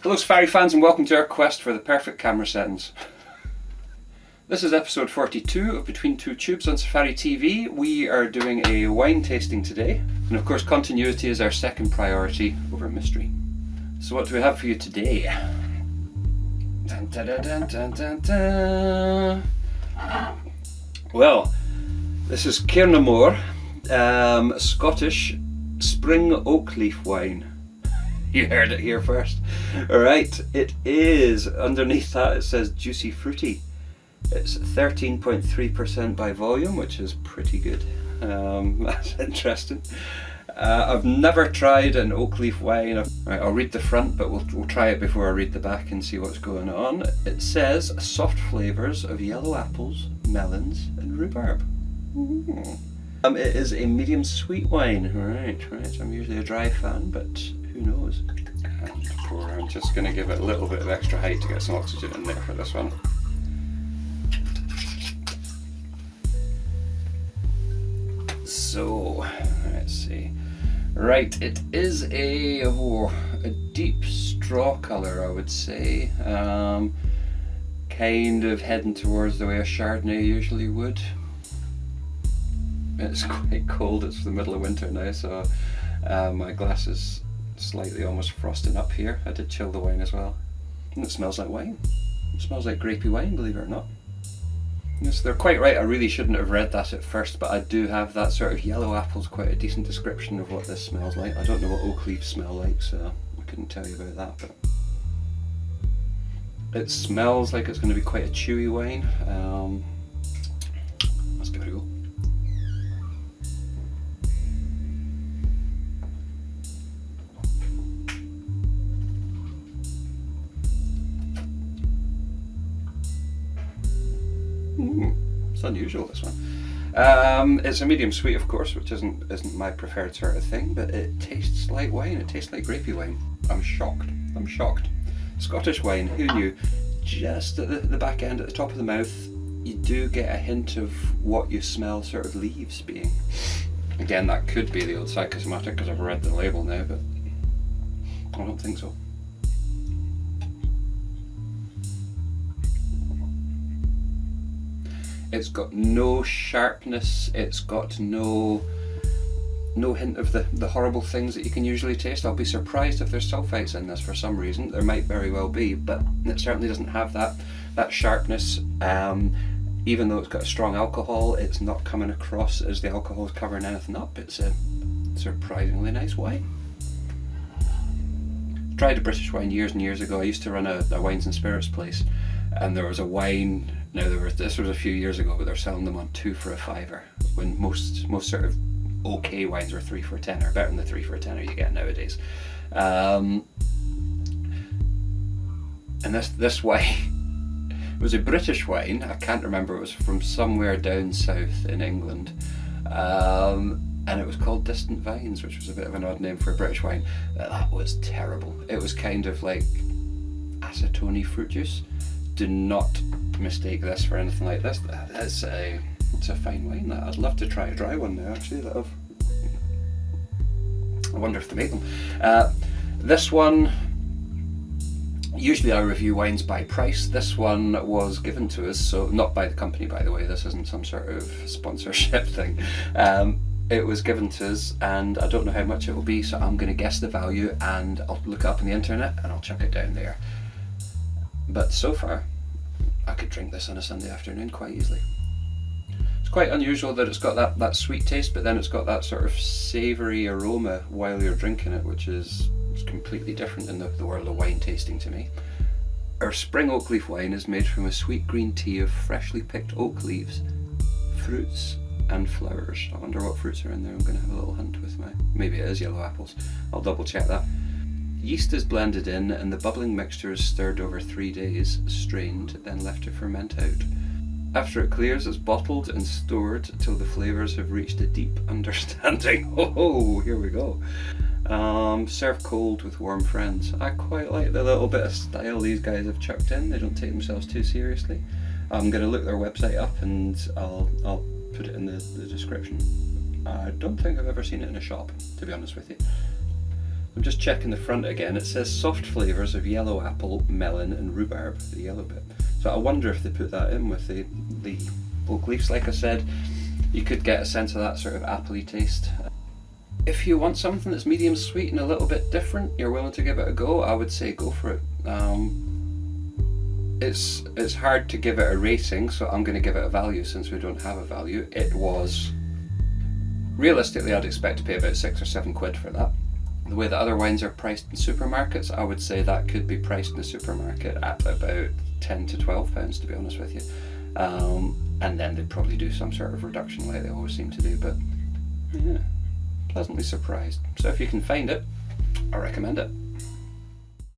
Hello Safari fans and welcome to our quest for the perfect camera settings. This is episode 42 of Between Two Tubes on Safari TV. We are doing a wine tasting today, and of course continuity is our second priority over mystery. So what do we have for you today? Dun, dun, dun, dun, dun, dun. Well, this is Cairn O Mohr Scottish spring oak leaf wine. You heard it here first. Alright, it is, underneath that it says juicy fruity. It's 13.3% by volume, which is pretty good. That's interesting. I've never tried an oak leaf wine. Right, I'll read the front, but we'll try it before I read the back and see what's going on. It says soft flavours of yellow apples, melons and rhubarb. It is a medium sweet wine. Right. I'm usually a dry fan, but who knows? I'm just going to give it a little bit of extra height to get some oxygen in there for this one. So, let's see. Right, it is a deep straw colour, I would say. Kind of heading towards the way a Chardonnay usually would. It's quite cold, it's the middle of winter now, so my glass is slightly almost frosting up here. I did chill the wine as well. And it smells like wine. It smells like grapey wine, believe it or not. Yes, they're quite right, I really shouldn't have read that at first, but I do have that sort of yellow apple's quite a decent description of what this smells like. I don't know what oak leaves smell like, so I couldn't tell you about that, but it smells like it's going to be quite a chewy wine. Let's give it a go. It's unusual, this one. It's a medium sweet, of course, which isn't my preferred sort of thing, but it tastes like wine. It tastes like grapey wine. I'm shocked. Scottish wine, who knew? Just at the back end, at the top of the mouth, you do get a hint of what you smell sort of leaves being. Again, that could be the old psychosomatic because I've read the label now, but I don't think so. It's got no sharpness, it's got no hint of the horrible things that you can usually taste. I'll be surprised if there's sulfites in this for some reason. There might very well be, but it certainly doesn't have that sharpness. Even though it's got a strong alcohol, it's not coming across as the alcohol is covering anything up. It's a surprisingly nice wine. Tried a British wine years and years ago. I used to run a wines and spirits place, and there was a wine. Now this was a few years ago, but they're selling them on 2 for a £5, when most sort of okay wines are 3 for a tenner, better than the 3 for a tenner you get nowadays. And this wine, it was a British wine. I can't remember. It was from somewhere down south in England, and it was called Distant Vines, which was a bit of an odd name for a British wine. That was terrible. It was kind of like acetone fruit juice. Do not mistake this for anything like this. It's a fine wine. I'd love to try a dry one now, actually. I wonder if they make them. This one, usually I review wines by price. This one was given to us, so not by the company, by the way. This isn't some sort of sponsorship thing. It was given to us, and I don't know how much it will be, so I'm going to guess the value, and I'll look it up on the internet and I'll chuck it down there. But so far, I could drink this on a Sunday afternoon quite easily. It's quite unusual that it's got that sweet taste, but then it's got that sort of savoury aroma while you're drinking it, which is completely different in the world of wine tasting to me. Our spring oak leaf wine is made from a sweet green tea of freshly picked oak leaves, fruits and flowers. I wonder what fruits are in there. I'm going to have a little hunt with maybe it is yellow apples. I'll double check that. Yeast is blended in and the bubbling mixture is stirred over 3 days, strained, then left to ferment out. After it clears, it's bottled and stored till the flavours have reached a deep understanding. Oh, here we go. Serve cold with warm friends. I quite like the little bit of style these guys have chucked in. They don't take themselves too seriously. I'm going to look their website up and I'll put it in the description. I don't think I've ever seen it in a shop, to be honest with you. I'm just checking the front again. It says soft flavours of yellow apple, melon and rhubarb, the yellow bit. So I wonder if they put that in with the oak leaves. Like I said, you could get a sense of that sort of appley taste. If you want something that's medium sweet and a little bit different, you're willing to give it a go, I would say go for it. It's hard to give it a rating, so I'm going to give it a value since we don't have a value. It was, realistically, I'd expect to pay about 6 or 7 quid for that. The way that other wines are priced in supermarkets, I would say that could be priced in a supermarket at about 10 to 12 pounds, to be honest with you. And then they'd probably do some sort of reduction like they always seem to do, but yeah, pleasantly surprised. So if you can find it, I recommend it.